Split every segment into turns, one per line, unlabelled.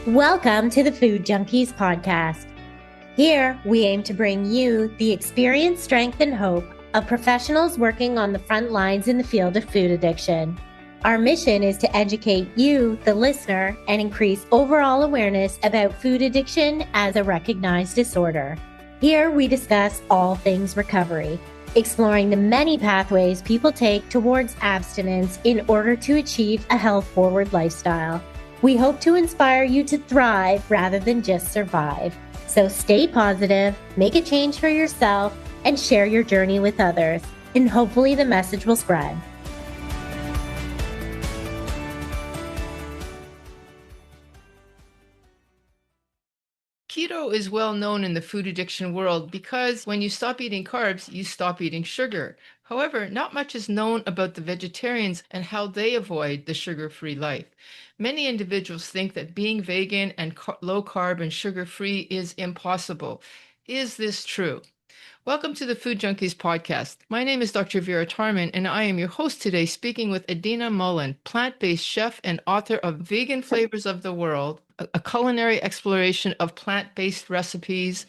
Welcome to the Food Junkies podcast. Here, we aim to bring you the experience, strength, and hope of professionals working on the front lines in the field of food addiction. Our mission is to educate you, the listener, and increase overall awareness about food addiction as a recognized disorder. Here, we discuss all things recovery, exploring the many pathways people take towards abstinence in order to achieve a health-forward lifestyle. We hope to inspire you to thrive rather than just survive. So stay positive, make a change for yourself, and share your journey with others. And hopefully the message will spread.
Keto is well known in the food addiction world because when you stop eating carbs, you stop eating sugar. However, not much is known about the vegetarians and how they avoid the sugar-free life. Many individuals think that being vegan and low carb and sugar-free is impossible. Is this true? Welcome to the Food Junkies podcast. My name is Dr. Vera Tarman, and I am your host today, speaking with Adina Mullen, plant-based chef and author of Vegan Flavors of the World, a culinary exploration of plant-based recipes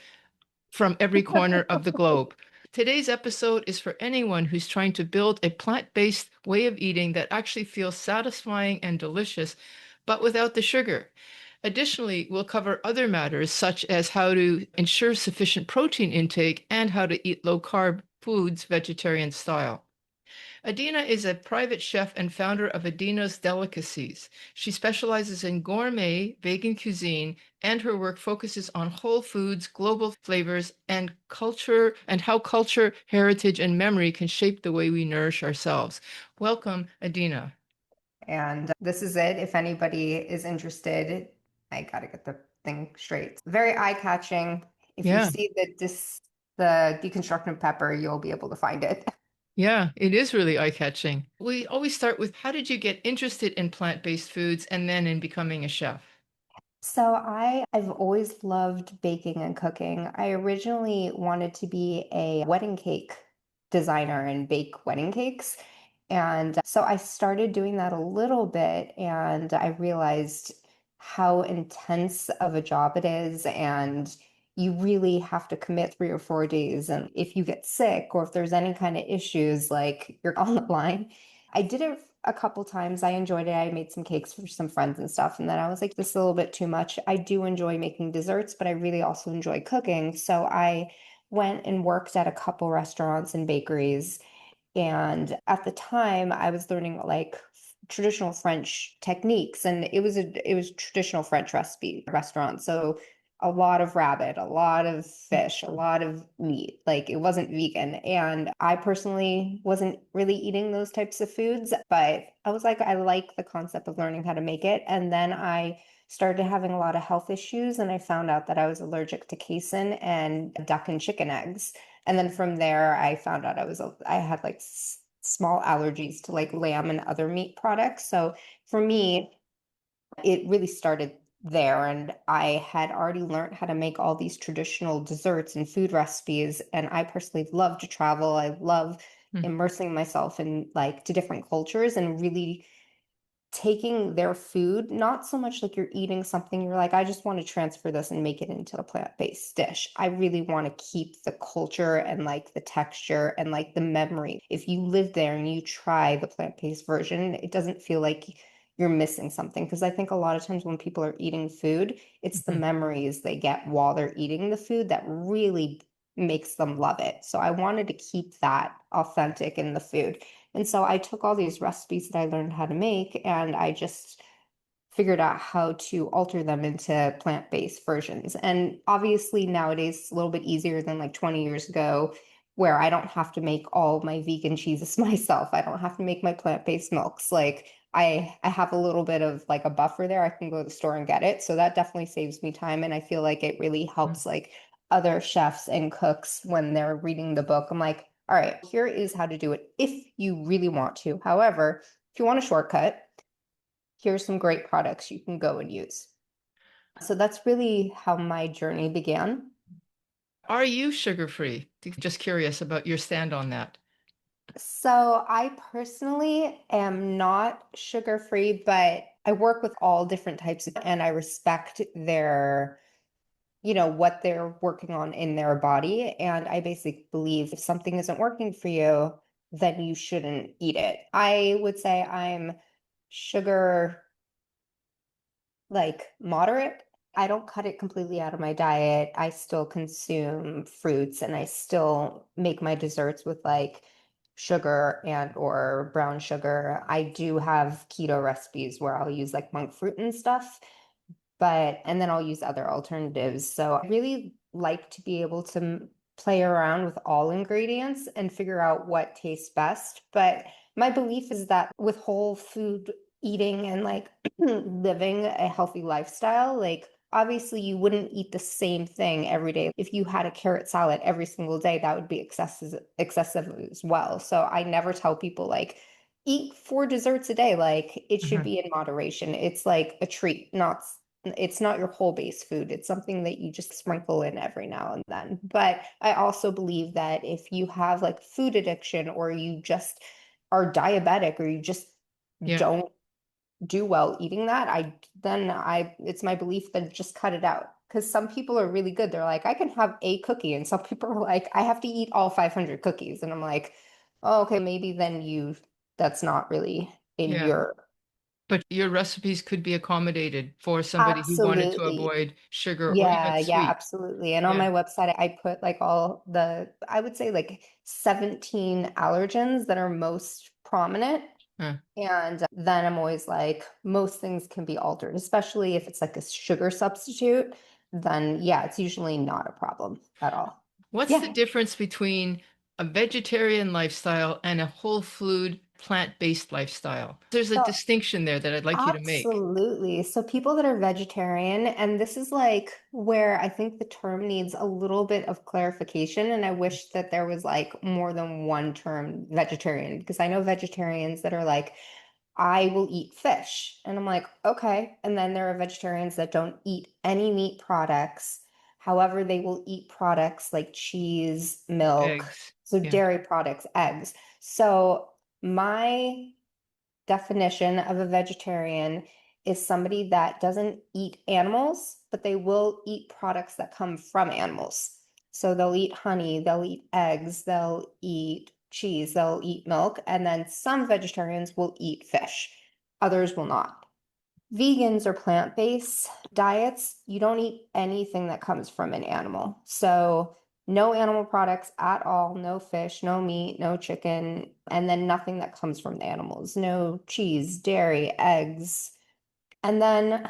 from every corner of the globe. Today's episode is for anyone who's trying to build a plant-based way of eating that actually feels satisfying and delicious, but without the sugar. Additionally, we'll cover other matters such as how to ensure sufficient protein intake and how to eat low-carb foods vegetarian style. Adina is a private chef and founder of Adina's Delicacies. She specializes in gourmet vegan cuisine, and her work focuses on whole foods, global flavors, and culture, and how culture, heritage, and memory can shape the way we nourish ourselves. Welcome, Adina.
And this is it. If anybody is interested, I gotta get the thing straight. Very eye-catching. If you
Yeah.
see the deconstructed pepper, you'll be able to find it.
Yeah, it is really eye-catching. We always start with how did you get interested in plant-based foods and then in becoming a chef?
So I've always loved baking and cooking. I originally wanted to be a wedding cake designer and bake wedding cakes. And so I started doing that a little bit, and I realized how intense of a job it is. And you really have to commit 3 or 4 days. And if you get sick or if there's any kind of issues, like you're on the line. I did it a couple times. I enjoyed it. I made some cakes for some friends and stuff. And then I was like, this is a little bit too much. I do enjoy making desserts, but I really also enjoy cooking. So I went and worked at a couple restaurants and bakeries. And at the time, I was learning like traditional French techniques, and it was traditional French recipe restaurant. So a lot of rabbit, a lot of fish, a lot of meat. Like it wasn't vegan. And I personally wasn't really eating those types of foods, but I was like, I like the concept of learning how to make it. And then I started having a lot of health issues, and I found out that I was allergic to casein and duck and chicken eggs. And then from there, I found out I had like small allergies to like lamb and other meat products. So for me, it really started there. And I had already learned how to make all these traditional desserts and food recipes. And I personally love to travel. I love
Hmm.
immersing myself in like to different cultures and really taking their food, not so much like you're eating something, you're like, I just want to transfer this and make it into a plant-based dish. I really want to keep the culture and like the texture and like the memory. If you live there and you try the plant-based version, it doesn't feel like you're missing something. Because I think a lot of times when people are eating food, it's the
Mhm.
memories they get while they're eating the food that really makes them love it. So I wanted to keep that authentic in the food. And so I took all these recipes that I learned how to make, and I just figured out how to alter them into plant-based versions. And obviously nowadays it's a little bit easier than like 20 years ago, where I don't have to make all my vegan cheeses myself. I don't have to make my plant-based milks. Like I have a little bit of like a buffer there. I can go to the store and get it. So that definitely saves me time. And I feel like it really helps like other chefs and cooks when they're reading the book. I'm like, all right, here is how to do it if you really want to. However, if you want a shortcut, here's some great products you can go and use. So that's really how my journey began.
Are you sugar-free? Just curious about your stand on that.
So I personally am not sugar free, but I work with all different types of, and I respect their, what they're working on in their body. And I basically believe if something isn't working for you, then you shouldn't eat it. I would say I'm sugar like moderate. I don't cut it completely out of my diet. I still consume fruits and I still make my desserts with like sugar and or brown sugar. I do have keto recipes where I'll use like monk fruit and stuff, and then I'll use other alternatives. So I really like to be able to play around with all ingredients and figure out what tastes best. But my belief is that with whole food eating and like living a healthy lifestyle, like obviously you wouldn't eat the same thing every day. If you had a carrot salad every single day, that would be excessive as well. So I never tell people like eat 4 desserts a day. Like it should
Mhm.
be in moderation. It's like a treat, not it's not your whole base food. It's something that you just sprinkle in every now and then. But I also believe that if you have like food addiction or you just are diabetic or you just
Yeah.
don't do well eating that, it's my belief that just cut it out. Because some people are really good. They're like, I can have a cookie. And some people are like, I have to eat all 500 cookies. And I'm like, oh, okay, maybe then that's not really in
Yeah.
your.
But your recipes could be accommodated for somebody who wanted to
Absolutely.
avoid sugar or even
Yeah,
sweet.
absolutely. And on
Yeah.
my website, I put like I would say like 17 allergens that are most prominent.
Huh.
And then I'm always like, most things can be altered, especially if it's like a sugar substitute, then yeah, it's usually not a problem at all.
What's the
Yeah.
difference between a vegetarian lifestyle and a whole food plant-based lifestyle? There's a
So
distinction there that I'd like you to make.
absolutely. So people that are vegetarian, and this is like where I think the term needs a little bit of clarification, and I wish that there was like more than one term vegetarian, because I know vegetarians that are like, I will eat fish. And I'm like, okay. And then there are vegetarians that don't eat any meat products. However, they will eat products like cheese, milk,
Eggs.
so
Yeah.
dairy products, eggs. So my definition of a vegetarian is somebody that doesn't eat animals, but they will eat products that come from animals. So they'll eat honey, they'll eat eggs, they'll eat cheese, they'll eat milk, and then some vegetarians will eat fish. Others will not. Vegans or plant-based diets, you don't eat anything that comes from an animal. So no animal products at all, no fish, no meat, no chicken, and then nothing that comes from the animals, no cheese, dairy, eggs. And then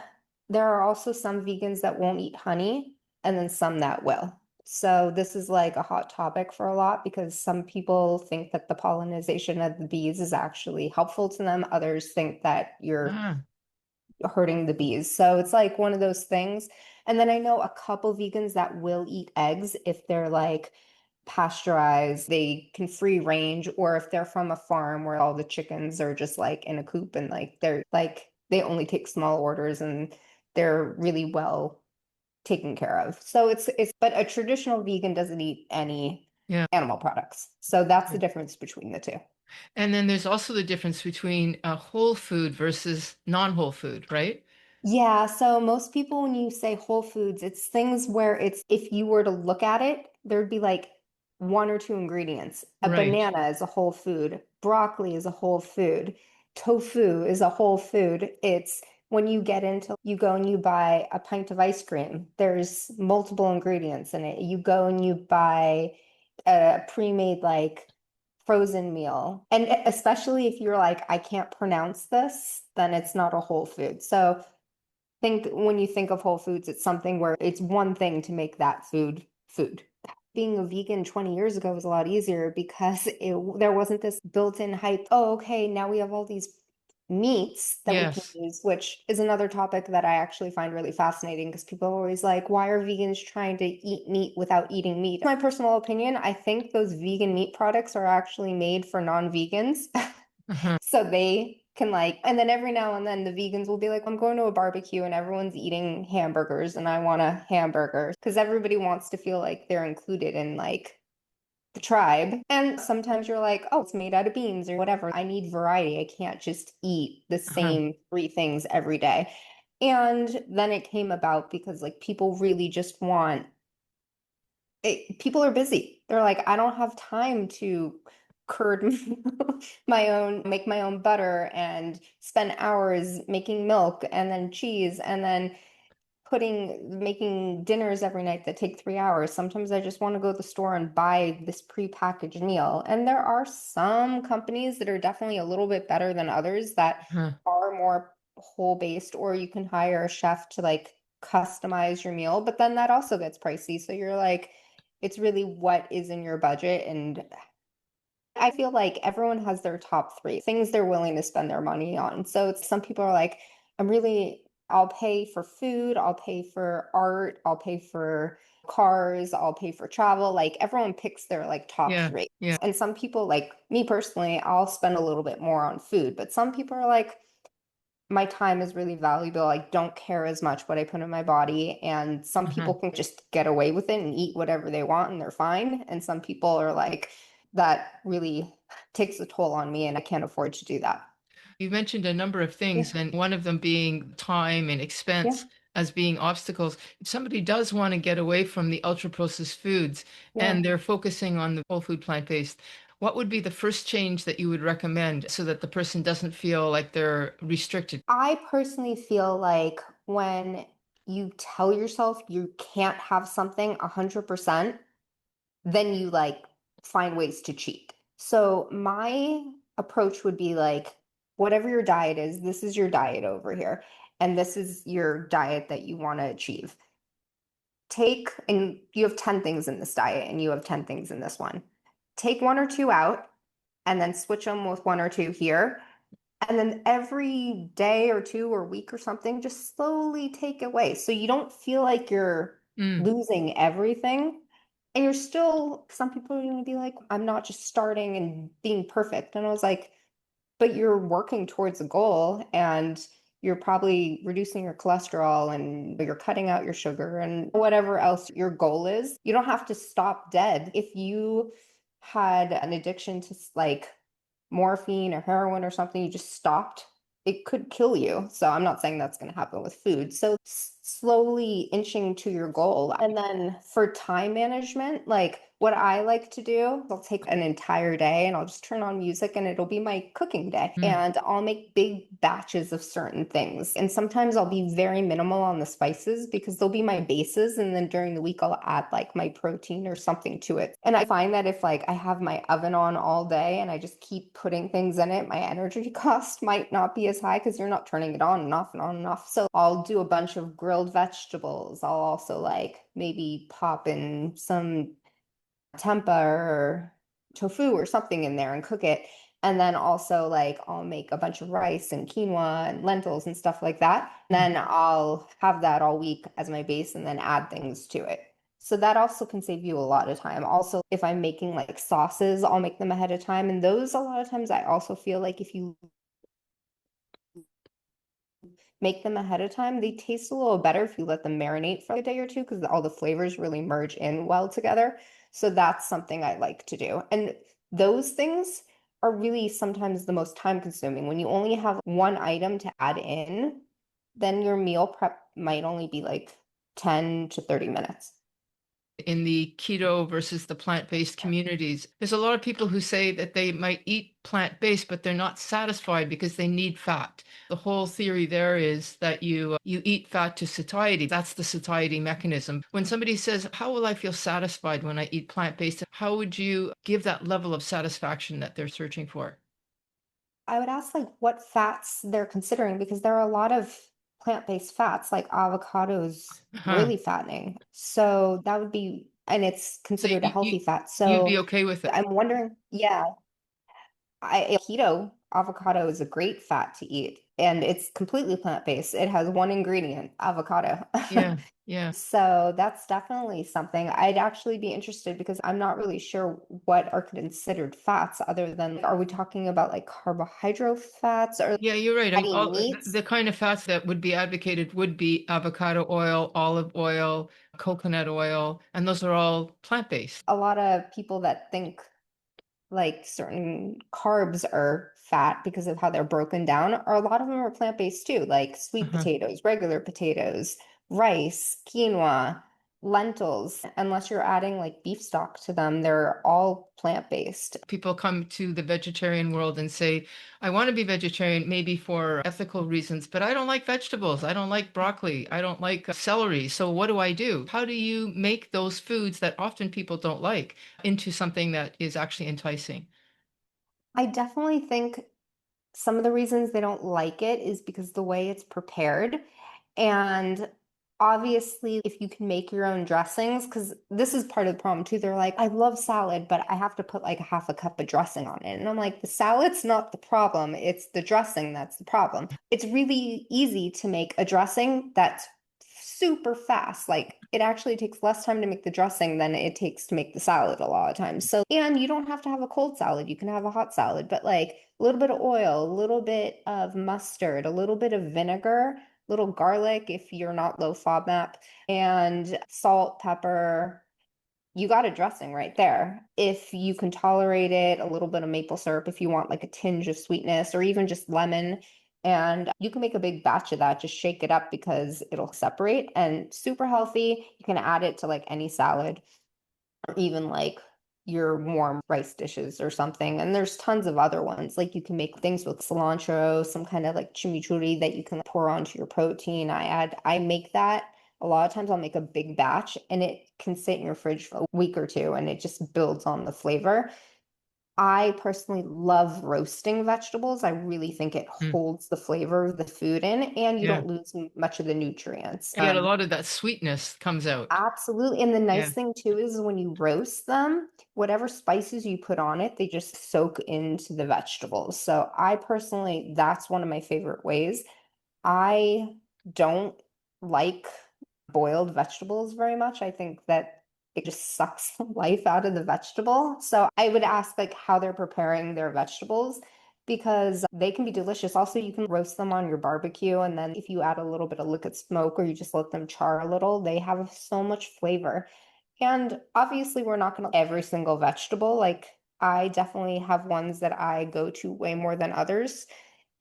there are also some vegans that won't eat honey, and then some that will. So this is like a hot topic for a lot because some people think that the pollination of the bees is actually helpful to them. Others think that you're
Ah,
hurting the bees. So it's like one of those things. And then I know a couple vegans that will eat eggs if they're like pasteurized, they can free range, or if they're from a farm where all the chickens are just like in a coop and like they're like they only take small orders and they're really well taken care of. So it's but a traditional vegan doesn't eat any
yeah.
animal products. So that's the
Okay.
difference between the two.
And then there's also the difference between a whole food versus non-whole food, right?
Yeah, so most people, when you say whole foods, it's things where it's if you were to look at it, there'd be like 1 or 2 ingredients. A
Right.
banana is a whole food, broccoli is a whole food, tofu is a whole food. It's when you get into, you go and you buy a pint of ice cream, there's multiple ingredients in it. You go and you buy a pre-made like frozen meal. And especially if you're like, I can't pronounce this, then it's not a whole food. So think when you think of whole foods, it's something where it's one thing to make that food food. Being a vegan 20 years ago was a lot easier because there wasn't this built-in hype. Oh, okay, now we have all these meats that we can
Yes.
use, which is another topic that I actually find really fascinating because people are always like, why are vegans trying to eat meat without eating meat? My personal opinion, I think those vegan meat products are actually made for non-vegans.
Uh-huh.
So they can like, and then every now and then the vegans will be like, I'm going to a barbecue and everyone's eating hamburgers and I want a hamburger because everybody wants to feel like they're included in like the tribe. And sometimes you're like, oh, it's made out of beans or whatever. I need variety. I can't just eat the
Uh-huh.
same three things every day. And then it came about because like people really just want people are busy. They're like, I don't have time to curd make my own butter and spend hours making milk and then cheese and then making dinners every night that take 3 hours. Sometimes I just want to go to the store and buy this prepackaged meal. And there are some companies that are definitely a little bit better than others that
Uh-huh.
are more whole based, or you can hire a chef to like customize your meal, but then that also gets pricey. So you're like, it's really what is in your budget. And I feel like everyone has their top three things they're willing to spend their money on. So it's, some people are like, I'll pay for food, I'll pay for art, I'll pay for cars, I'll pay for travel. Like everyone picks their like top
Yeah.
three.
Yeah.
And some people, like me personally, I'll spend a little bit more on food, but some people are like, my time is really valuable. I don't care as much what I put in my body. And some
Uh-huh.
people can just get away with it and eat whatever they want and they're fine. And some people are like, that really takes a toll on me and I can't afford to do that.
You mentioned a number of
Yeah.
things, and one of them being time and
Yeah.
expense as being obstacles. If somebody does want to get away from the ultra processed foods
Yeah.
and they're focusing on the whole food plant based, what would be the first change that you would recommend so that the person doesn't feel like they're restricted?
I personally feel like when you tell yourself you can't have something 100%, then you like find ways to cheat. So my approach would be like, whatever your diet is, this is your diet over here. And this is your diet that you want to achieve. And you have 10 things in this diet and you have 10 things in this one. Take one or two out and then switch them with one or two here. And then every day or two or week or something, just slowly take away. So you don't feel like you're
Mm,
losing everything. And you're still, some people are going to be like, I'm not just starting and being perfect. And I was like, but you're working towards a goal and you're probably reducing your cholesterol and you're cutting out your sugar and whatever else your goal is. You don't have to stop dead. If you had an addiction to like morphine or heroin or something, you just stopped, it could kill you. So I'm not saying that's going to happen with food. So slowly inching to your goal. And then for time management, like what I like to do, I'll take an entire day and I'll just turn on music and it'll be my cooking day.
mm,
And I'll make big batches of certain things. And sometimes I'll be very minimal on the spices because they'll be my bases. And then during the week, I'll add like my protein or something to it. And I find that if like I have my oven on all day and I just keep putting things in it, my energy cost might not be as high because you're not turning it on and off and on and off. So I'll do a bunch of grilled vegetables. I'll also like maybe pop in some tempeh or tofu or something in there and cook it. And then also like I'll make a bunch of rice and quinoa and lentils and stuff like that. And
mm.
then I'll have that all week as my base and then add things to it. So that also can save you a lot of time. Also, if I'm making like sauces, I'll make them ahead of time. And those, a lot of times, I also feel like if you make them ahead of time, they taste a little better if you let them marinate for a day or two because all the flavors really merge in well together. So that's something I like to do. And those things are really sometimes the most time consuming. When you only have one item to add in, then your meal prep might only be like 10 to 30 minutes.
In the keto versus the plant-based communities, there's a lot of people who say that they might eat plant-based, but they're not satisfied because they need fat. The whole theory there is that you eat fat to satiety. That's the satiety mechanism. When somebody says, "How will I feel satisfied when I eat plant-based?" How would you give that level of satisfaction that they're searching for?
I would ask like what fats they're considering because there are a lot of plant-based fats, like avocados,
Huh.
really fattening. So that would be, and it's
So
considered a healthy fat.
you'd be
So
okay with it?
I'm wondering, yeah, keto avocado is a great fat to eat, and it's completely plant-based. It has one ingredient, avocado.
Yeah, yeah.
So that's definitely something I'd actually be interested because I'm not really sure what are considered fats other than, are we talking about like carbohydrate fats or
Yeah, you're right.
fatty
All
meats?
the kind of fats that would be advocated would be avocado oil, olive oil, coconut oil, and those are all plant-based.
A lot of people that think like certain carbs are fat because of how they're broken down, or a lot of them are plant-based too, like sweet
Uh-huh.
potatoes, regular potatoes, rice, quinoa, lentils. Unless you're adding like beef stock to them, they're all plant-based.
People come to the vegetarian world and say, I want to be vegetarian, maybe for ethical reasons, but I don't like vegetables. I don't like broccoli. I don't like celery. So what do I do? How do you make those foods that often people don't like into something that is actually enticing?
I definitely think some of the reasons they don't like it is because the way it's prepared. And obviously, if you can make your own dressings, because this is part of the problem too. They're like, I love salad, but I have to put like half a cup of dressing on it. And I'm like, the salad's not the problem. It's the dressing that's the problem. It's really easy to make a dressing that's super fast. Like it actually takes less time to make the dressing than it takes to make the salad a lot of times. So, and you don't have to have a cold salad. You can have a hot salad, but like a little bit of oil, a little bit of mustard, a little bit of vinegar, little garlic if you're not low FODMAP, and salt, pepper. You got a dressing right there. If you can tolerate it, a little bit of maple syrup if you want like a tinge of sweetness, or even just lemon. And you can make a big batch of that, just shake it up because it'll separate and super healthy. You can add it to like any salad or even like your warm rice dishes or something. And there's tons of other ones. Like you can make things with cilantro, some kind of like chimichurri that you can pour onto your protein. I make that. A lot of times I'll make a big batch and it can sit in your fridge for a week or two and it just builds on the flavor. I personally love roasting vegetables. I really think it
Mm,
holds the flavor of the food in and you
yeah.
don't lose much of the nutrients.
Yet a lot of that sweetness comes out.
Absolutely. And the
Yeah.
nice thing too is when you roast them, whatever spices you put on it, they just soak into the vegetables. So I personally, that's one of my favorite ways. I don't like boiled vegetables very much. I think that it just sucks the life out of the vegetable. So I would ask like how they're preparing their vegetables because they can be delicious. Also, you can roast them on your barbecue. And then if you add a little bit of liquid smoke or you just let them char a little, they have so much flavor. And obviously, we're not going to every single vegetable. Like I definitely have ones that I go to way more than others.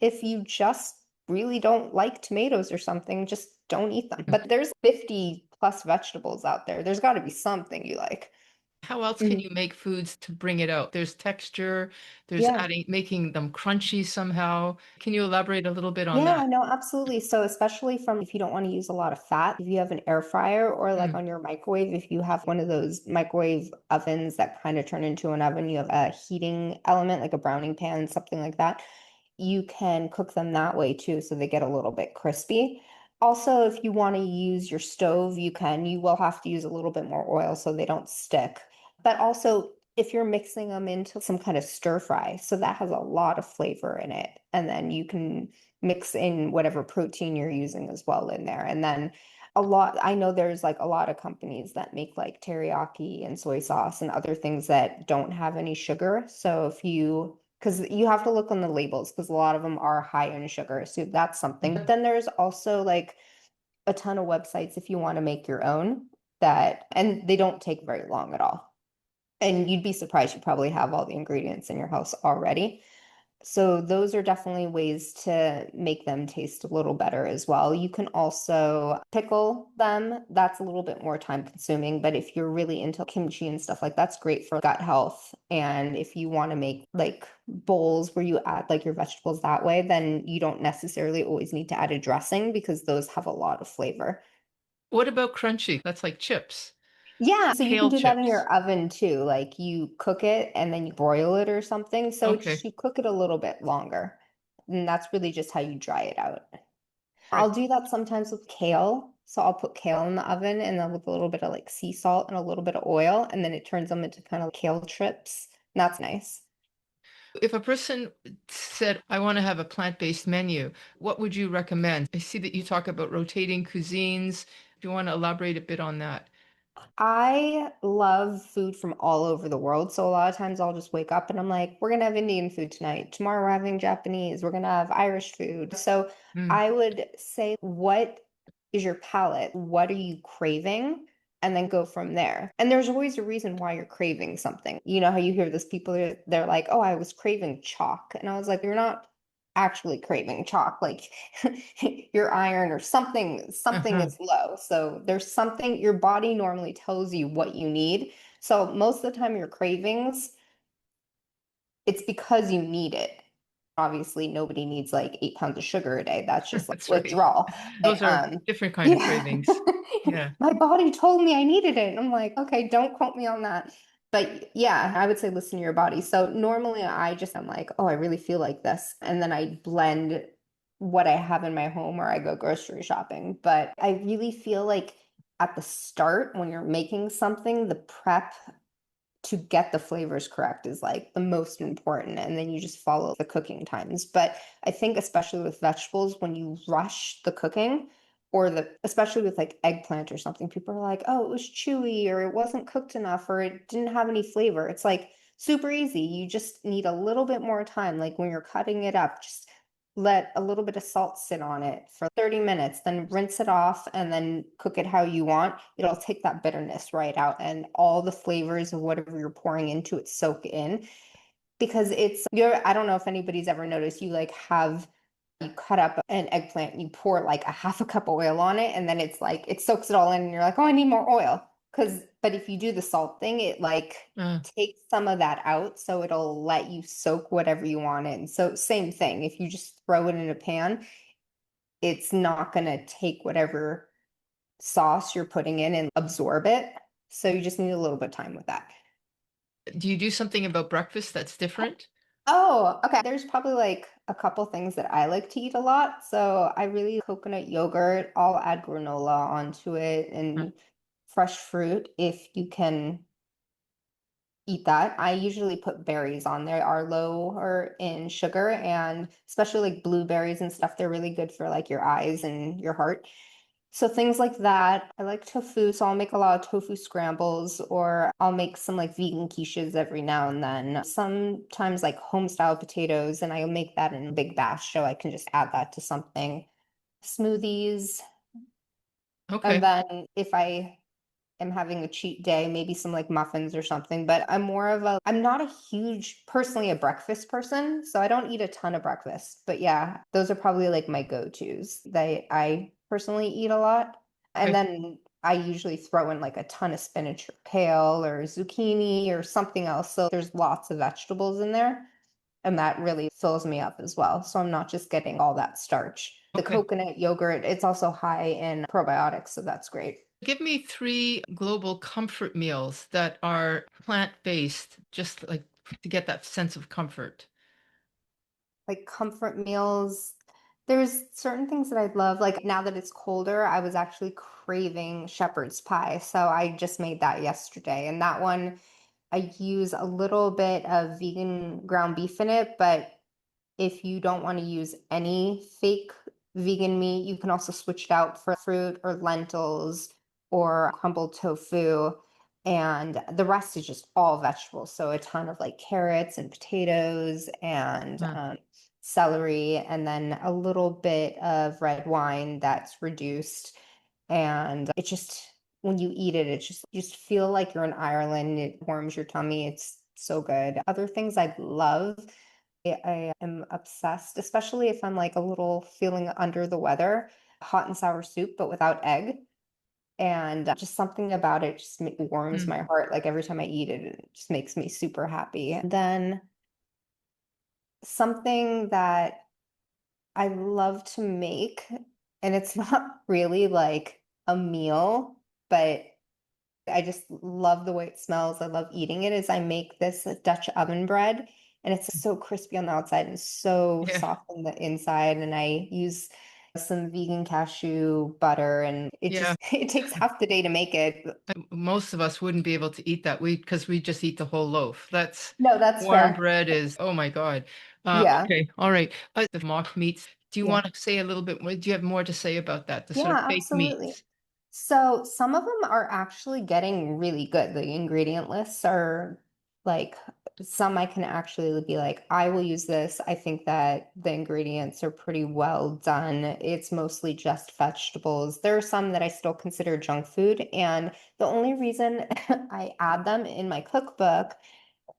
If you just really don't like tomatoes or something, just don't eat them. But there's 50 plus vegetables out there. There's got to be something you like.
How else can
Mhm.
you make foods to bring it out? There's texture, there's
Yeah.
adding, making them crunchy somehow. Can you elaborate a little bit on
Yeah,
that?
no, absolutely. So especially from if you don't want to use a lot of fat, if you have an air fryer or like
Mm.
on your microwave, if you have one of those microwave ovens that kind of turn into an oven, you have a heating element like a browning pan, something like that. You can cook them that way too, so they get a little bit crispy. Also, if you want to use your stove, you can. You will have to use a little bit more oil so they don't stick. But also, if you're mixing them into some kind of stir fry, so that has a lot of flavor in it. And then you can mix in whatever protein you're using as well in there. And then I know there's like a lot of companies that make like teriyaki and soy sauce and other things that don't have any sugar. So because you have to look on the labels because a lot of them are high in sugar. So that's something. But then there's also like a ton of websites if you want to make your own and they don't take very long at all. And you'd be surprised you probably have all the ingredients in your house already. So those are definitely ways to make them taste a little better as well. You can also pickle them. That's a little bit more time consuming, but if you're really into kimchi and stuff like that's great for gut health. And if you want to make like bowls where you add like your vegetables that way, then you don't necessarily always need to add a dressing because those have a lot of flavor.
What about crunchy? That's like chips,
Yeah, so you can
kale
do that in
chips.
your oven too. Like you cook it and then you broil it or something. So just
Okay.
you cook it a little bit longer. And that's really just how you dry it out.
Right.
I'll do that sometimes with kale. So I'll put kale in the oven and then with a little bit of like sea salt and a little bit of oil, and then it turns them into kind of kale chips. And that's nice.
If a person said, I want to have a plant-based menu, what would you recommend? I see that you talk about rotating cuisines. Do you want to elaborate a bit on that?
I love food from all over the world. So a lot of times I'll just wake up and I'm like, we're gonna have Indian food tonight. Tomorrow we're having Japanese. We're gonna have Irish food. So
Mm.
I would say, what is your palate? What are you craving? and then go from there. And there's always a reason why you're craving something. You know how you hear those people, they're like, oh, I was craving chalk. And I was like, you're not actually craving chalk. Like your iron or something
Uh-huh.
is low. So there's something your body normally tells you what you need. So most of the time your cravings, it's because you need it. Obviously, nobody needs like 8 pounds of sugar a day. That's just like
That's right.
withdrawal. But,
Those are different kind of
yeah,
cravings. Yeah.
my body told me I needed it. And I'm like, okay, don't quote me on that. But yeah, I would say listen to your body. So normally I'm like, oh, I really feel like this. And then I blend what I have in my home or I go grocery shopping. But I really feel like at the start, when you're making something, the prep to get the flavors correct is like the most important. And then you just follow the cooking times. But I think especially with vegetables, when you rush the cooking or especially with like eggplant or something, people are like, oh, it was chewy or it wasn't cooked enough or it didn't have any flavor. It's like super easy. You just need a little bit more time. Like when you're cutting it up, just let a little bit of salt sit on it for 30 minutes, then rinse it off and then cook it how you want. It'll take that bitterness right out and all the flavors of whatever you're pouring into it soak in. Because I don't know if anybody's ever noticed, you cut up an eggplant and you pour like a half a cup of oil on it and then it's like it soaks it all in and you're like, oh, I need more oil. But if you do the salt thing, it like
Uh,
takes some of that out, so it'll let you soak whatever you want in. So same thing, if you just throw it in a pan, it's not gonna take whatever sauce you're putting in and absorb it. So you just need a little bit of time with that.
do you do something about breakfast that's different?
Oh, okay. There's probably like a couple things that I like to eat a lot. So I really coconut yogurt. I'll add granola onto it
Uh,
and fresh fruit if you can eat that. I usually put berries on there, are lower in sugar, and especially like blueberries and stuff, they're really good for like your eyes and your heart. So things like that. I like tofu, so I'll make a lot of tofu scrambles or I'll make some like vegan quiches every now and then. Sometimes like home style potatoes, and I'll make that in a big batch so I can just add that to something. Smoothies. And
Okay.
then if I am having a cheat day, maybe some like muffins or something. But I'm not a huge, personally a breakfast person, so I don't eat a ton of breakfast. But yeah, those are probably like my go-tos that I personally eat a lot. And
Okay.
then I usually throw in like a ton of spinach or kale or zucchini or something else. So there's lots of vegetables in there. And that really fills me up as well. So I'm not just getting all that starch. The
Okay.
coconut yogurt, it's also high in probiotics, so that's great.
Give me three global comfort meals that are plant-based, just like to get that sense of comfort.
Like comfort meals. There's certain things that I love. Like now that it's colder, I was actually craving shepherd's pie. So I just made that yesterday. And that one, I use a little bit of vegan ground beef in it, but if you don't want to use any fake vegan meat, you can also switch it out for fruit or lentils or crumbled tofu. And the rest is just all vegetables. So a ton of like carrots and potatoes and
Uh,
celery, and then a little bit of red wine that's reduced. And it just, when you eat it, you just feel like you're in Ireland. It warms your tummy. It's so good. Other things I love. I am obsessed, especially if I'm like a little feeling under the weather, hot and sour soup, but without egg. And just something about it just warms
mm,
my heart. Like every time I eat it, it just makes me super happy. And then something that I love to make, and it's not really like a meal, but I just love the way it smells. I love eating it. Is I make this Dutch oven bread and it's so crispy on the outside and so
yeah.
soft on the inside. And I use some vegan cashew butter and
Yeah.
it takes half the day to make it.
Most of us wouldn't be able to eat that because we just eat the whole loaf. That's
No, that's
warm
fair.
bread is, oh my God.
Yeah.
Okay. All right. The mock meats. Do you
Yeah.
want to say a little bit more? Do you have more to say about that? The sort of
Yeah,
fake
absolutely.
meats.
So some of them are actually getting really good. The ingredient lists are like Some I can actually be like, I will use this. I think that the ingredients are pretty well done. It's mostly just vegetables. There are some that I still consider junk food, and the only reason I add them in my cookbook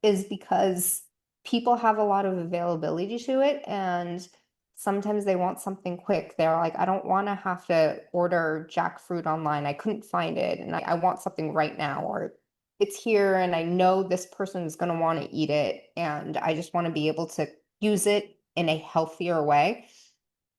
is because people have a lot of availability to it, and sometimes they want something quick. They're like, I don't want to have to order jackfruit online. I couldn't find it, and I want something right now, or it's here and I know this person is going to want to eat it, and I just want to be able to use it in a healthier way.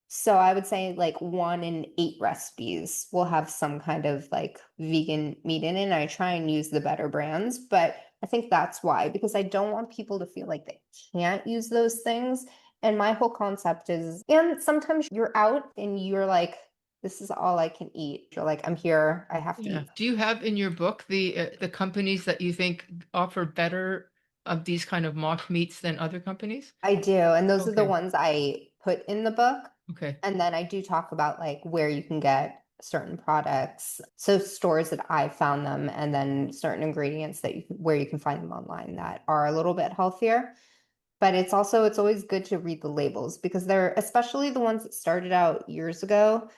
So I would say like 1 in 8 recipes will have some kind of like vegan meat in it. And I try and use the better brands, but I think that's why, because I don't want people to feel like they can't use those things. And my whole concept is, and sometimes you're out and you're like, this is all I can eat. You're like, I'm here, I have to
Yeah.
eat.
Do you have in your book the companies that you think offer better of these kind of mock meats than other companies?
I do. And those are the
Okay.
ones I put in the book.
Okay.
And then I do talk about like where you can get certain products. So stores that I found them, and then certain ingredients that where you can find them online that are a little bit healthier. But it's always good to read the labels, because they're, especially the ones that started out years ago,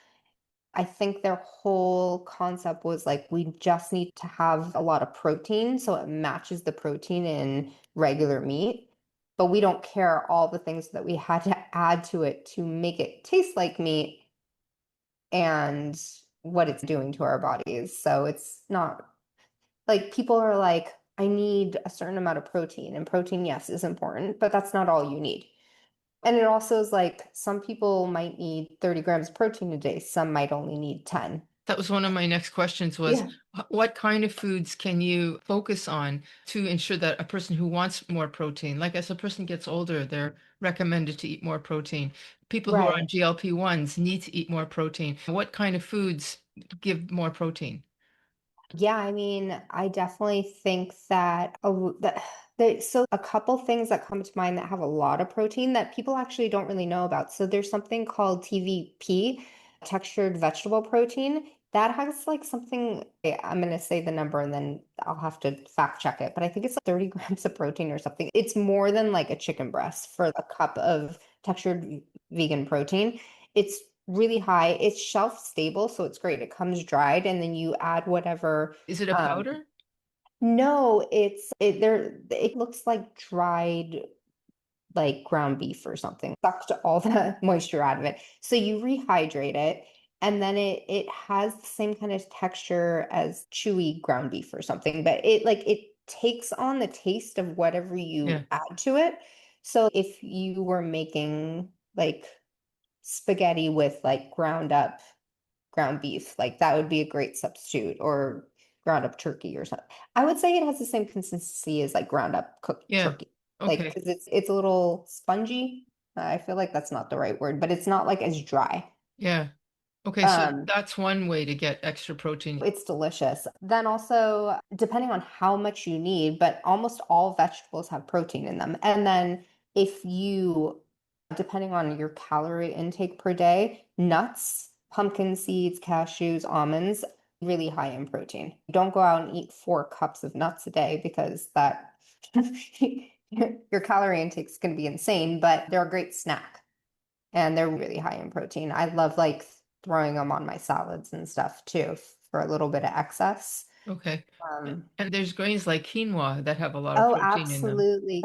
I think their whole concept was like, we just need to have a lot of protein so it matches the protein in regular meat. But we don't care all the things that we had to add to it to make it taste like meat and what it's doing to our bodies. So it's not like people are like, I need a certain amount of protein, and protein, yes, is important, but that's not all you need. And it also is like some people might need 30 grams of protein a day, some might only need 10.
That was one of my next questions was
Yeah.
what kind of foods can you focus on to ensure that a person who wants more protein, like as a person gets older, they're recommended to eat more protein. People who are on
Right.
GLP-1s need to eat more protein. What kind of foods give more protein?
Yeah, I mean, I definitely think that so a couple things that come to mind that have a lot of protein that people actually don't really know about. So there's something called TVP, textured vegetable protein. That has like something, I'm going to say the number and then I'll have to fact check it, but I think it's like 30 grams of protein or something. It's more than like a chicken breast for a cup of textured vegan protein. It's really high. It's shelf stable, so it's great. It comes dried, and then you add whatever.
Is it a
Um,
powder?
no, it looks like dried like ground beef or something. Sucked all the moisture out of it. So you rehydrate it, and then it has the same kind of texture as chewy ground beef or something, but it takes on the taste of whatever
Yeah.
you add to it. So if you were making like spaghetti with like ground up ground beef, like that would be a great substitute, or ground up turkey or something. I would say it has the same consistency as like ground up cooked
Yeah.
turkey, like
Okay.
because it's a little spongy. I feel like that's not the right word, but it's not like as dry.
Yeah. Okay, so
Um,
that's one way to get extra protein.
it's delicious. Then also, depending on how much you need, but almost all vegetables have protein in them. And then if you, depending on your calorie intake per day, nuts, pumpkin seeds, cashews, almonds, really high in protein. Don't go out and eat 4 cups of nuts a day, because that your calorie intake is going to be insane, but they're a great snack and they're really high in protein. I love like throwing them on my salads and stuff too for a little bit of excess.
Okay.
Um,
And there's grains like quinoa that have a lot of
oh,
protein in them.
absolutely.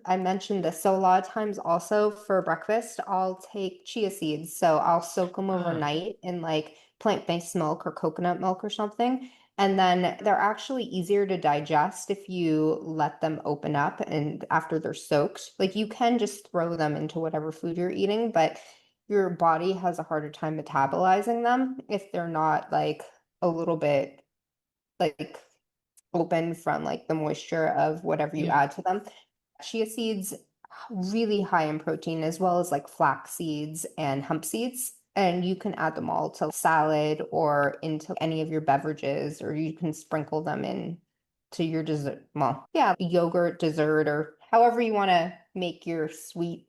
I mentioned this. So a lot of times also for breakfast, I'll take chia seeds. So I'll soak them
Ah,
overnight in like plant-based milk or coconut milk or something. And then they're actually easier to digest if you let them open up and after they're soaked. Like you can just throw them into whatever food you're eating, but your body has a harder time metabolizing them if they're not like a little bit like open from like the moisture of whatever you
yeah.
add to them. Chia seeds, really high in protein, as well as like flax seeds and hemp seeds. And you can add them all to salad or into any of your beverages, or you can sprinkle them in to your dessert. Well, yeah, yogurt, dessert, or however you want to make your sweet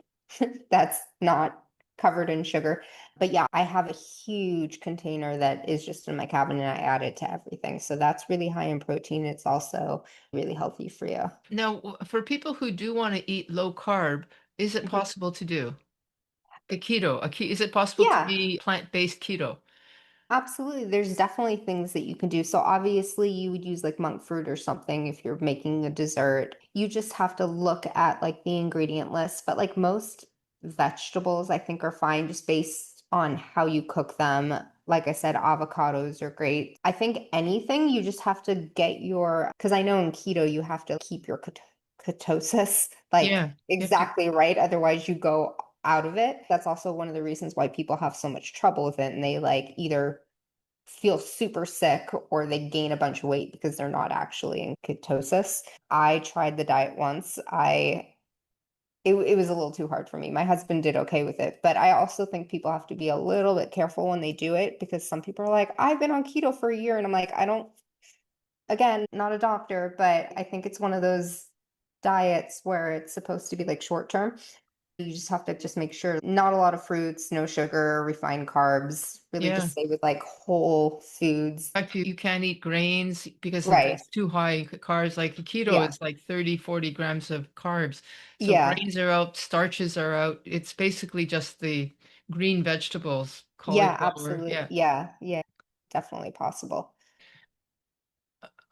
that's not covered in sugar. But yeah, I have a huge container that is just in my cabinet and I add it to everything. So that's really high in protein. It's also really healthy for you.
Now, for people who do want to eat low carb, is it
Mhm.
possible to do a keto? Is it possible to
Yeah.
be plant-based keto?
Absolutely. There's definitely things that you can do. So obviously you would use like monk fruit or something if you're making a dessert. You just have to look at like the ingredient list, but like most vegetables I think are fine just based on how you cook them. Like I said, avocados are great. I think anything you just have to get your, because I know in keto you have to keep your ketosis like
Yeah, you have to.
exactly right. Otherwise you go out of it. That's also one of the reasons why people have so much trouble with it. And they like either feel super sick or they gain a bunch of weight because they're not actually in ketosis. I tried the diet once. It was a little too hard for me. My husband did okay with it, but I also think people have to be a little bit careful when they do it because some people are like, I've been on keto for a year. And I'm like, I don't, again, not a doctor, but I think it's one of those diets where it's supposed to be like short term. You just have to just make sure not a lot of fruits, no sugar, refined carbs, really
Yeah.
just stay with like whole foods.
In fact, you can't eat grains because
Right.
it's too high in carbs. Like keto
Yeah.
is like 30, 40 grams of carbs. So
Yeah.
grains are out, starches are out. It's basically just the green vegetables,
Yeah,
cauliflower.
absolutely.
Yeah.
Yeah. Yeah. Definitely possible.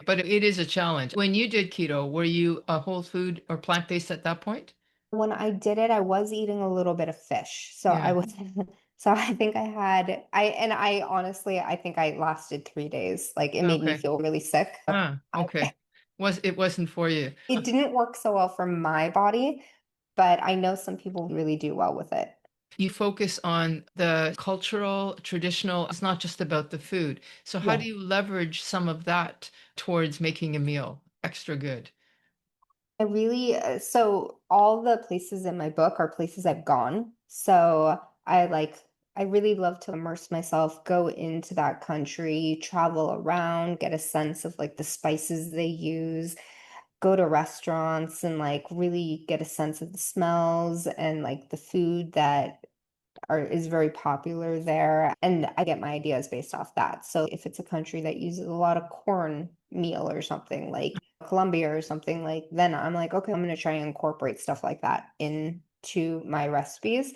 But it is a challenge. When you did keto, were you a whole food or plant-based at that point?
When I did it, I was eating a little bit of fish. So I
Yeah.
was so I think I honestly I think I lasted 3 days. Like it made me
Okay.
feel really sick.
Ah,
I
okay. It wasn't for you.
it didn't work so well for my body, but I know some people really do well with it.
You focus on the cultural, traditional, it's not just about the food. So how do
Yeah.
you leverage some of that towards making a meal extra good?
I really, so all the places in my book are places I've gone. So I like, I really love to immerse myself, go into that country, travel around, get a sense of like the spices they use, go to restaurants and like really get a sense of the smells and like the food that is very popular there. And I get my ideas based off that. So if it's a country that uses a lot of corn meal or something like Colombia or something like, then I'm like, okay, I'm going to try and incorporate stuff like that into my recipes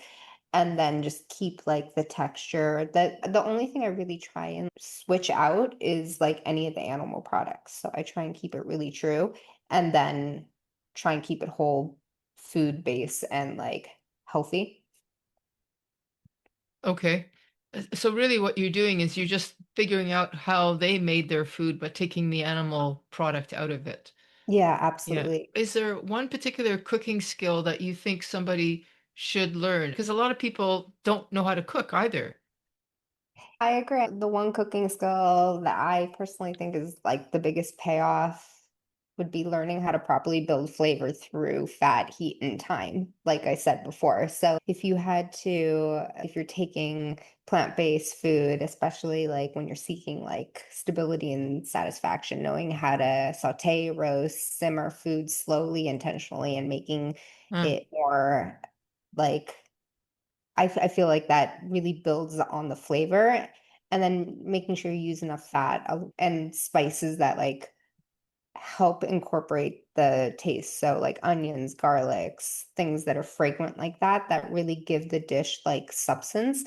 and then just keep like the texture. That the only thing I really try and switch out is like any of the animal products. So I try and keep it really true and then try and keep it whole food base and like healthy.
Okay. So really what you're doing is you're just figuring out how they made their food, but taking the animal product out of it.
Yeah,
Yeah.
absolutely.
Is there one particular cooking skill that you think somebody should learn? Because a lot of people don't know how to cook either.
I agree. The one cooking skill that I personally think is like the biggest payoff would be learning how to properly build flavor through fat, heat, and time, like I said before. So if you're taking plant-based food, especially like when you're seeking like stability and satisfaction, knowing how to saute, roast, simmer food slowly, intentionally, and making
Huh.
it more like I feel like that really builds on the flavor and then making sure you use enough fat and spices that like help incorporate the taste. So like onions, garlics, things that are fragrant like that really give the dish like substance.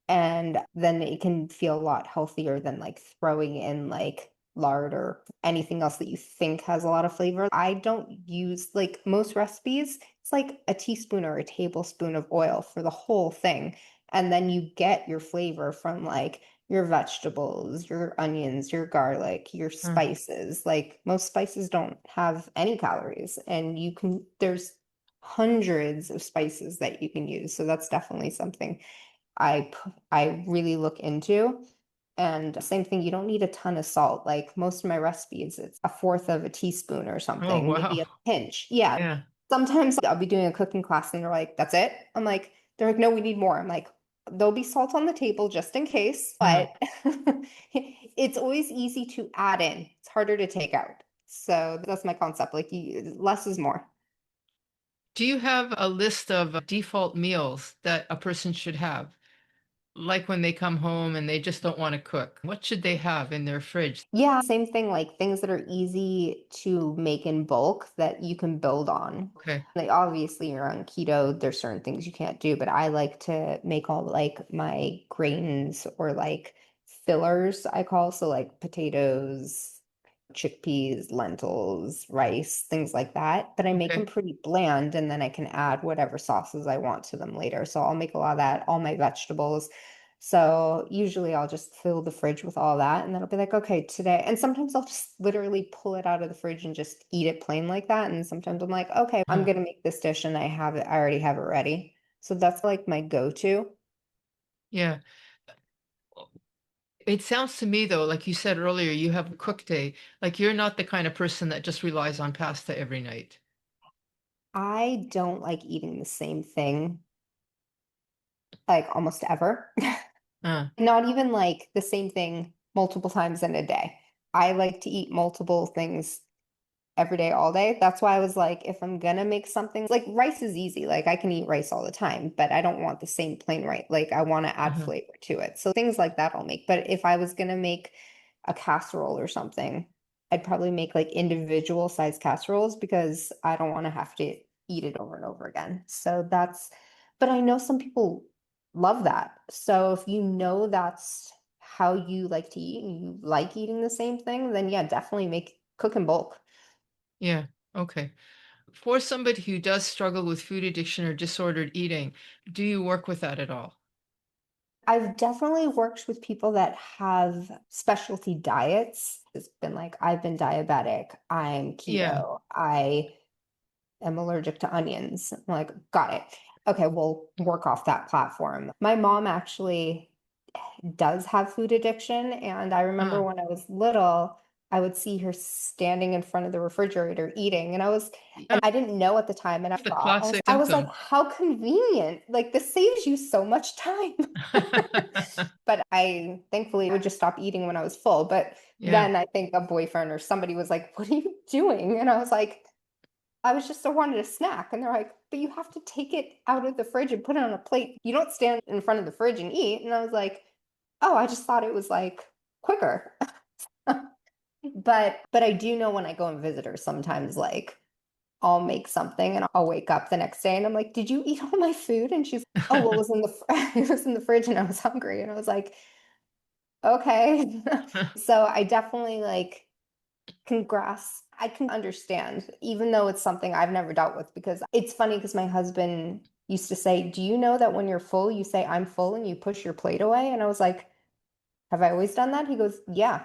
And then it can feel a lot healthier than like throwing in like lard or anything else that you think has a lot of flavor. I don't use like most recipes, it's like a teaspoon or a tablespoon of oil for the whole thing. And then you get your flavor from like your vegetables, your onions, your garlic, your
Huh.
spices. Like most spices don't have any calories, and there's hundreds of spices that you can use. So that's definitely something I really look into. And same thing, you don't need a ton of salt. Like most of my recipes, it's a fourth of a teaspoon or
Oh,
something, maybe
wow.
a pinch. Yeah.
Yeah.
Sometimes I'll be doing a cooking class and they're like, that's it. They're like, no, we need more. I'm like, there'll be salt on the table just in case,
Huh.
but it's always easy to add in. It's harder to take out. So that's my concept. Like less is more.
Do you have a list of default meals that a person should have? Like when they come home and they just don't want to cook. What should they have in their fridge?
Yeah, same thing, like things that are easy to make in bulk that you can build on.
Okay.
Like obviously you're on keto, there's certain things you can't do, but I like to make all like my grains or like fillers, I call, so like potatoes, chickpeas, lentils, rice, things like that. But I make them
Okay.
pretty bland and then I can add whatever sauces I want to them later. So I'll make a lot of that, all my vegetables. So usually I'll just fill the fridge with all that and then I'll be like, okay, today. And sometimes I'll just literally pull it out of the fridge and just eat it plain like that. And sometimes I'm like, okay, I'm
Uh-huh.
gonna make this dish and I have it, I already have it ready. So that's like my go-to.
Yeah. It sounds to me though, like you said earlier, you have a cook day. Like you're not the kind of person that just relies on pasta every night.
I don't like eating the same thing like almost ever.
Uh,
Not even like the same thing multiple times in a day. I like to eat multiple things every day, all day. That's why I was like, if I'm gonna make something like rice is easy. Like I can eat rice all the time, but I don't want the same plain rice. Like I want to add
uh-huh.
flavor to it. So things like that I'll make. But if I was gonna make a casserole or something, I'd probably make like individual size casseroles because I don't want to have to eat it over and over again. So that's, but I know some people love that. So if you know that's how you like to eat and you like eating the same thing, then yeah, definitely make cook in bulk.
Yeah. Okay. For somebody who does struggle with food addiction or disordered eating, do you work with that at all?
I've definitely worked with people that have specialty diets. It's been like, I've been diabetic, I'm
Yeah.
keto, I am allergic to onions. I'm like, got it. Okay, we'll work off that platform. My mom actually does have food addiction. And I remember
Uh,
when I was little, I would see her standing in front of the refrigerator eating.
yeah.
And I didn't know at the time. And
It's the classic
I was like,
symptom.
how convenient. Like this saves you so much time. But I thankfully would just stop eating when I was full. But
Yeah.
then I think a boyfriend or somebody was like, what are you doing? And I was like, I was just, I wanted a snack. And they're like, but you have to take it out of the fridge and put it on a plate. You don't stand in front of the fridge and eat. And I was like, oh, I just thought it was like quicker. But I do know when I go and visit her, sometimes like I'll make something and I'll wake up the next day and I'm like, did you eat all my food? And she's, oh, well, it was in it was in the fridge and I was hungry. And I was like, okay. So I definitely like can grasp, I can understand, even though it's something I've never dealt with, because it's funny because my husband used to say, do you know that when you're full, you say, I'm full, and you push your plate away? And I was like, have I always done that? He goes, yeah.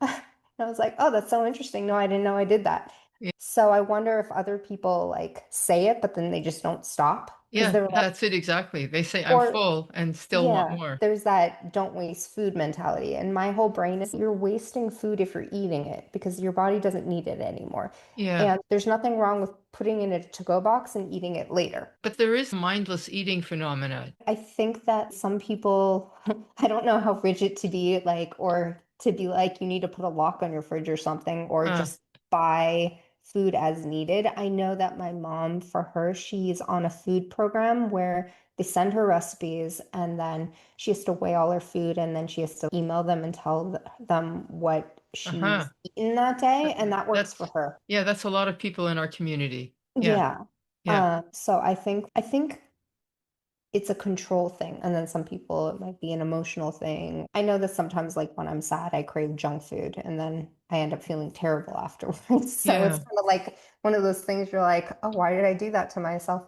And I was like, oh, that's so interesting. No, I didn't know I did that.
Yeah.
So I wonder if other people like say it, but then they just don't stop because
Yeah,
they're like,
that's it exactly. They say I'm
or
full and still want
yeah,
more.
there's that don't waste food mentality. And my whole brain is you're wasting food if you're eating it because your body doesn't need it anymore.
Yeah.
And there's nothing wrong with putting it in a to-go box and eating it later.
But there is mindless eating phenomena.
I think that some people, I don't know how rigid to be like, or to be like, you need to put a lock on your fridge or something, or
Uh,
just buy food as needed. I know that my mom, for her, she's on a food program where they send her recipes and then she has to weigh all her food and then she has to email them and tell them what
uh-huh.
she's eaten that day. And that works for
That's
her.
yeah, that's a lot of people in our community. Yeah.
Yeah.
Yeah.
So I think it's a control thing. And then some people, it might be an emotional thing. I know that sometimes, like when I'm sad, I crave junk food and then I end up feeling terrible afterwards. So it's
Yeah.
kind of like one of those things you're like, oh, why did I do that to myself?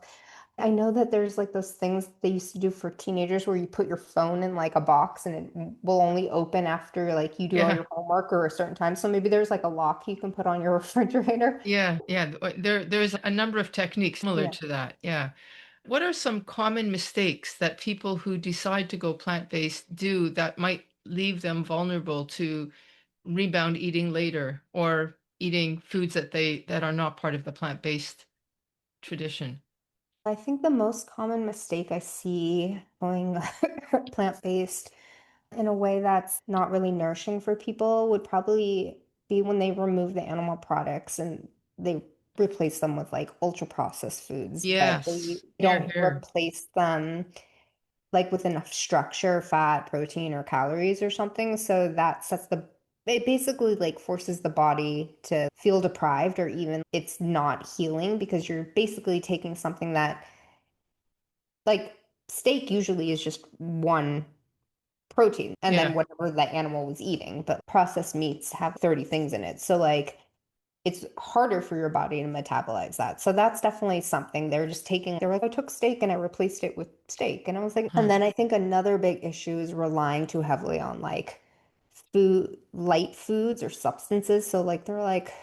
I know that there's like those things they used to do for teenagers where you put your phone in like a box and it will only open after like you do all
Yeah.
your homework or a certain time. So maybe there's like a lock you can put on your refrigerator.
Yeah. Yeah. There's a number of techniques similar
Yeah.
to that. Yeah. What are some common mistakes that people who decide to go plant-based do that might leave them vulnerable to rebound eating later or eating foods that are not part of the plant-based tradition?
I think the most common mistake I see going plant-based in a way that's not really nourishing for people would probably be when they remove the animal products and they replace them with like ultra processed foods, but they
Yes. Here,
don't
here.
replace them like with enough structure, fat, protein, or calories or something. So that sets it basically like forces the body to feel deprived, or even it's not healing, because you're basically taking something that, like, steak usually is just one protein and then
Yeah.
whatever that animal was eating, but processed meats have 30 things in it. So like it's harder for your body to metabolize that. So that's definitely something they're like, I took steak and I replaced it with steak. And I was like, and
Huh.
then I think another big issue is relying too heavily on like light foods or substances. So like they're like,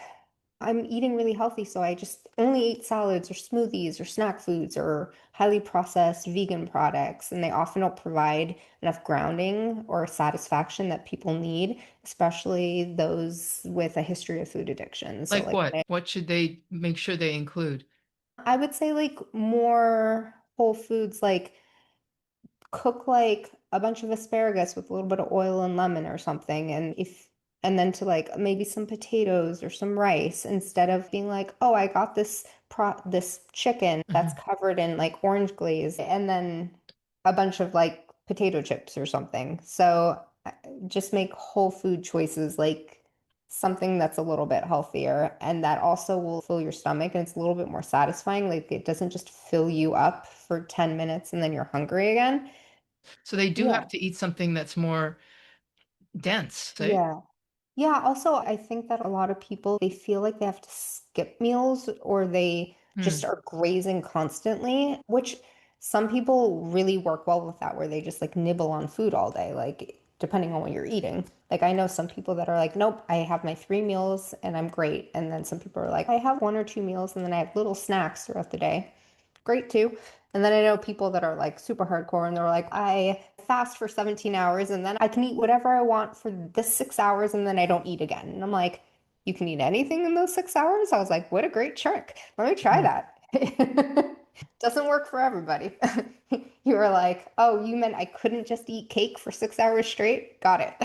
I'm eating really healthy, so I just only eat salads or smoothies or snack foods or highly processed vegan products. And they often don't provide enough grounding or satisfaction that people need, especially those with a history of food addiction. So
Like
like
what? What should they make sure they include?
I would say like more whole foods, like cook like a bunch of asparagus with a little bit of oil and lemon or something, and then to like maybe some potatoes or some rice, instead of being like, oh, I got this chicken that's
Mhm.
covered in like orange glaze and then a bunch of like potato chips or something. So just make whole food choices, like something that's a little bit healthier and that also will fill your stomach, and it's a little bit more satisfying. Like it doesn't just fill you up for 10 minutes and then you're hungry again.
So they do have
Yeah.
to eat something that's more dense, eh?
Yeah. Yeah, also I think that a lot of people they feel like they have to skip meals, or they just
Hmm.
are grazing constantly, which some people really work well with that, where they just like nibble on food all day, like depending on what you're eating. Like I know some people that are like, nope, I have my 3 meals and I'm great. And then some people are like, I have 1 or 2 meals and then I have little snacks throughout the day. Great too. And then I know people that are like super hardcore and they're like, I fast for 17 hours and then I can eat whatever I want for this 6 hours and then I don't eat again. And I'm like, you can eat anything in those 6 hours? I was like, what a great trick. Let me try
Hmm.
that. Doesn't work for everybody. You were like, oh, you meant I couldn't just eat cake for 6 hours straight? Got it.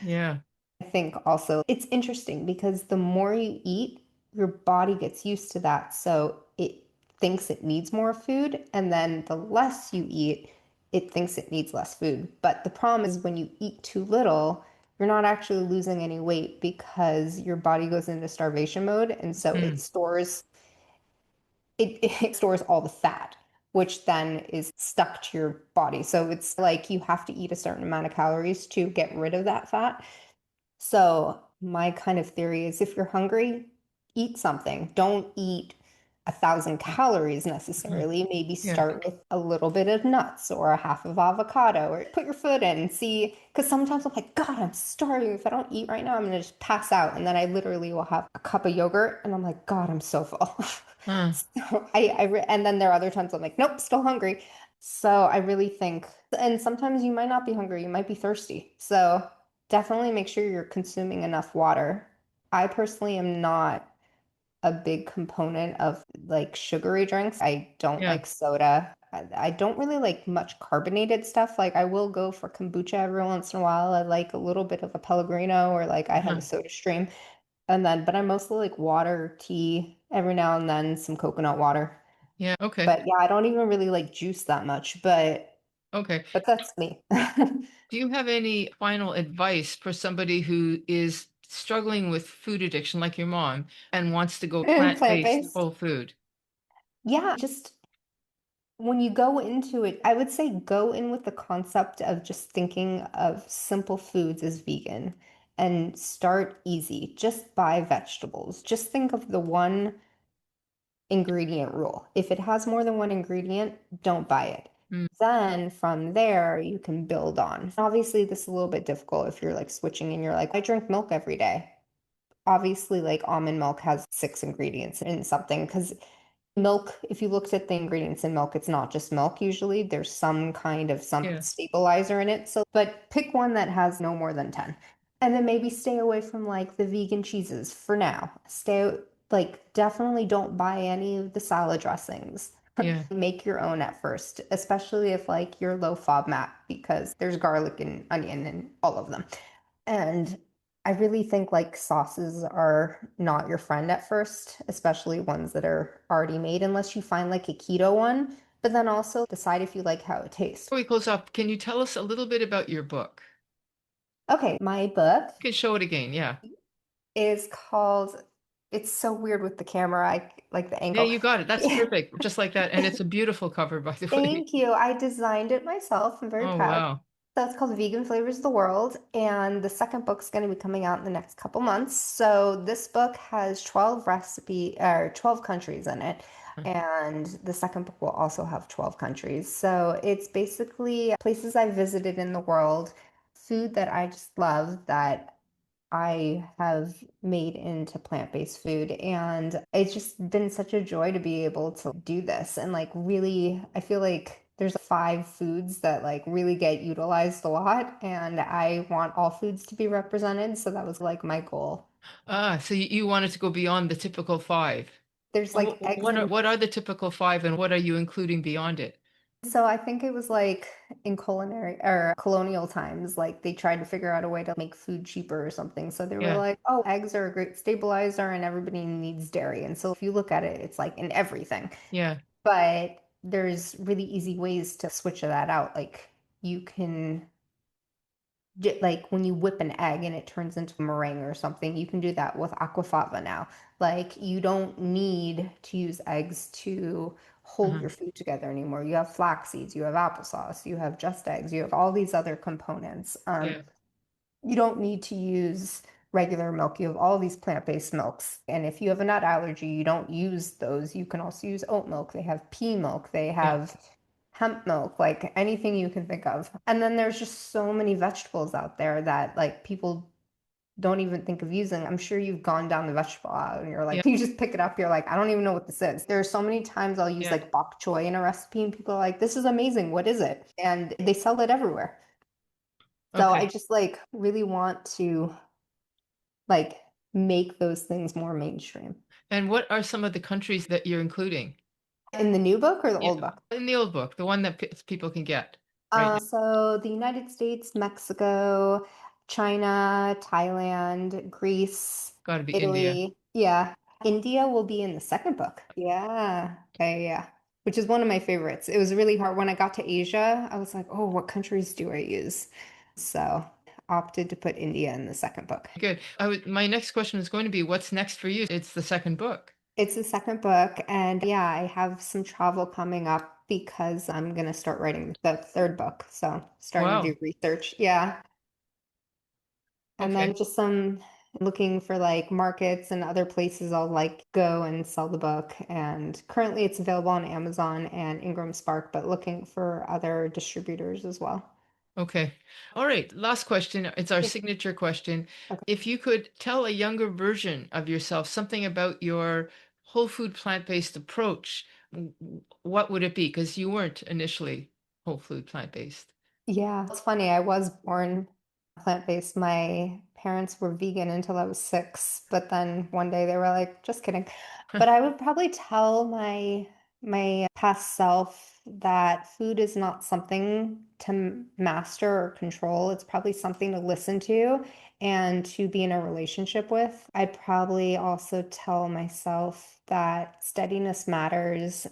Yeah.
I think also it's interesting because the more you eat, your body gets used to that. So it thinks it needs more food. And then the less you eat, it thinks it needs less food. But the problem is when you eat too little, you're not actually losing any weight because your body goes into starvation mode. And so
Hmm.
it stores all the fat, which then is stuck to your body. So it's like you have to eat a certain amount of calories to get rid of that fat. So my kind of theory is if you're hungry, eat something. Don't eat 1,000 calories
Hmm.
necessarily. Maybe
Yeah.
start with a little bit of nuts or a half of avocado, or put your foot in and see. Because sometimes I'm like, God, I'm starving. If I don't eat right now, I'm gonna just pass out. And then I literally will have a cup of yogurt and I'm like, God, I'm so full.
Huh.
So and then there are other times I'm like, nope, still hungry. So I really think, and sometimes you might not be hungry, you might be thirsty. So definitely make sure you're consuming enough water. I personally am not a big component of like sugary drinks. I don't
Yeah.
like soda. I don't really like much carbonated stuff. Like I will go for kombucha every once in a while. I like a little bit of a Pellegrino, or like I have a
Uh-huh.
soda stream. And then, but I mostly like water, tea, every now and then some coconut water.
Yeah. Okay.
But yeah, I don't even really like juice that much,
Okay.
but that's me.
Do you have any final advice for somebody who is struggling with food addiction, like your mom, and wants to go
And
plant-based
plant-based.
whole food?
Yeah, just when you go into it, I would say go in with the concept of just thinking of simple foods as vegan and start easy. Just buy vegetables. Just think of the one ingredient rule. If it has more than one ingredient, don't buy it.
Mm.
Then from there, you can build on. Obviously, this is a little bit difficult if you're like switching and you're like, I drink milk every day. Obviously, like almond milk has 6 ingredients in something, because milk, if you looked at the ingredients in milk, it's not just milk usually. There's some kind of some
Yeah.
stabilizer in it. So, but pick one that has no more than 10. And then maybe stay away from like the vegan cheeses for now. Like, definitely don't buy any of the salad dressings.
Yeah.
Make your own at first, especially if like you're low FODMAP, because there's garlic and onion and all of them. And I really think like sauces are not your friend at first, especially ones that are already made, unless you find like a keto one. But then also decide if you like how it tastes.
Before we close up, can you tell us a little bit about your book?
Okay, my book
You can show it again. Yeah.
is called, it's so weird with the camera. I like the
Yeah,
angle.
you got it. That's perfect. Just like that. And it's a beautiful cover, by the way.
Thank you. I designed it myself. I'm very
Oh,
proud.
wow.
So it's called Vegan Flavors of the World, and the second book's going to be coming out in the next couple months. So this book has 12 countries in it, and the second book will also have 12 countries. So it's basically places I visited in the world, food that I just love that I have made into plant-based food. And it's just been such a joy to be able to do this. And like really, I feel like there's 5 foods that like really get utilized a lot. And I want all foods to be represented. So that was like my goal.
So you wanted to go beyond the typical five.
There's like eggs and
What are the typical five and what are you including beyond it?
so I think it was like in culinary or colonial times, like they tried to figure out a way to make food cheaper or something. So they were
Yeah.
like, oh, eggs are a great stabilizer and everybody needs dairy. And so if you look at it, it's like in everything.
Yeah.
But there's really easy ways to switch that out. Like you can like when you whip an egg and it turns into meringue or something, you can do that with aquafaba now. Like you don't need to use eggs to hold
Uh-huh.
your food together anymore. You have flax seeds, you have applesauce, you have just eggs, you have all these other components.
Yeah.
You don't need to use regular milk. You have all these plant-based milks. And if you have a nut allergy, you don't use those. You can also use oat milk. They have pea milk. They
Yeah.
have hemp milk, like anything you can think of. And then there's just so many vegetables out there that like people don't even think of using. I'm sure you've gone down the vegetable aisle and you're
Yeah.
like, you just pick it up, you're like, I don't even know what this is. There are so many times I'll use
Yeah.
like bok choy in a recipe and people are like, this is amazing. What is it? And they sell it everywhere. So I
Okay.
just like really want to like make those things more mainstream.
And what are some of the countries that you're including?
In the new book or the
Yeah.
old book?
In the old book, the one that people can get right now.
So the United States, Mexico, China, Thailand, Greece,
Got to be India.
Italy. Yeah. India will be in the second book. Yeah. Yeah. Which is one of my favorites. It was really hard when I got to Asia. I was like, oh, what countries do I use? So opted to put India in the second book.
Good. My next question is going to be, what's next for you? It's the second book.
It's the second book, and yeah, I have some travel coming up because I'm gonna start writing the third book. So starting to
Wow.
do research. Yeah. And
Okay.
then just some looking for like markets and other places I'll like go and sell the book. And currently it's available on Amazon and Ingram Spark, but looking for other distributors as well.
Okay. All right. Last question. It's our
Yeah.
signature question.
Okay.
If you could tell a younger version of yourself something about your whole food plant-based approach, what would it be? Because you weren't initially whole food plant-based.
Yeah, it's funny. I was born plant-based. My parents were vegan until I was 6, but then one day they were like, just kidding. But I would probably tell my past self that food is not something to master or control. It's probably something to listen to and to be in a relationship with. I'd probably also tell myself that steadiness matters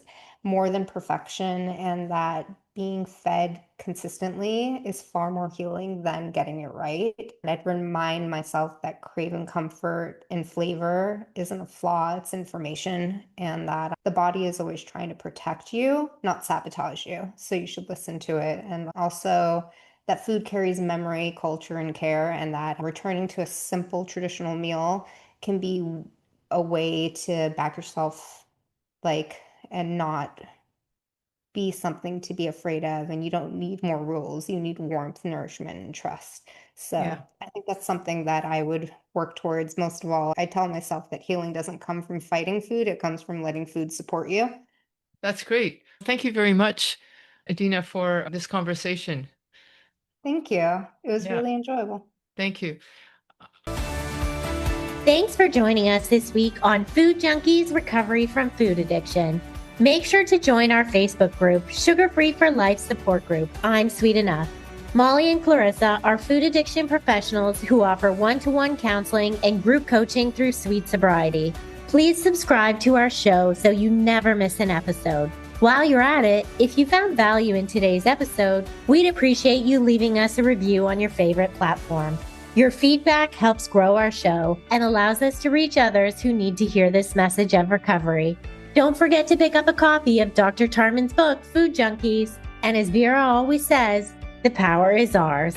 more than perfection, and that being fed consistently is far more healing than getting it right. And I'd remind myself that craving comfort and flavor isn't a flaw, it's information, and that the body is always trying to protect you, not sabotage you. So you should listen to it. And also, that food carries memory, culture, and care, and that returning to a simple traditional meal can be a way to back yourself, like, and not be something to be afraid of. And you don't need more rules. You need warmth, nourishment, and trust. So
Yeah,
I think that's something that I would work towards most of all. I tell myself that healing doesn't come from fighting food, it comes from letting food support you.
that's great. Thank you very much, Adina, for this conversation.
Thank you. It was
Yeah,
really enjoyable.
thank you.
Thanks for joining us this week on Food Junkies Recovery from Food Addiction. Make sure to join our Facebook group, Sugar Free for Life Support Group. I'm Sweet Enough. Molly and Clarissa are food addiction professionals who offer one-to-one counseling and group coaching through Sweet Sobriety. Please subscribe to our show so you never miss an episode. While you're at it, if you found value in today's episode, we'd appreciate you leaving us a review on your favorite platform. Your feedback helps grow our show and allows us to reach others who need to hear this message of recovery. Don't forget to pick up a copy of Dr. Tarman's book, Food Junkies. And as Vera always says, the power is ours.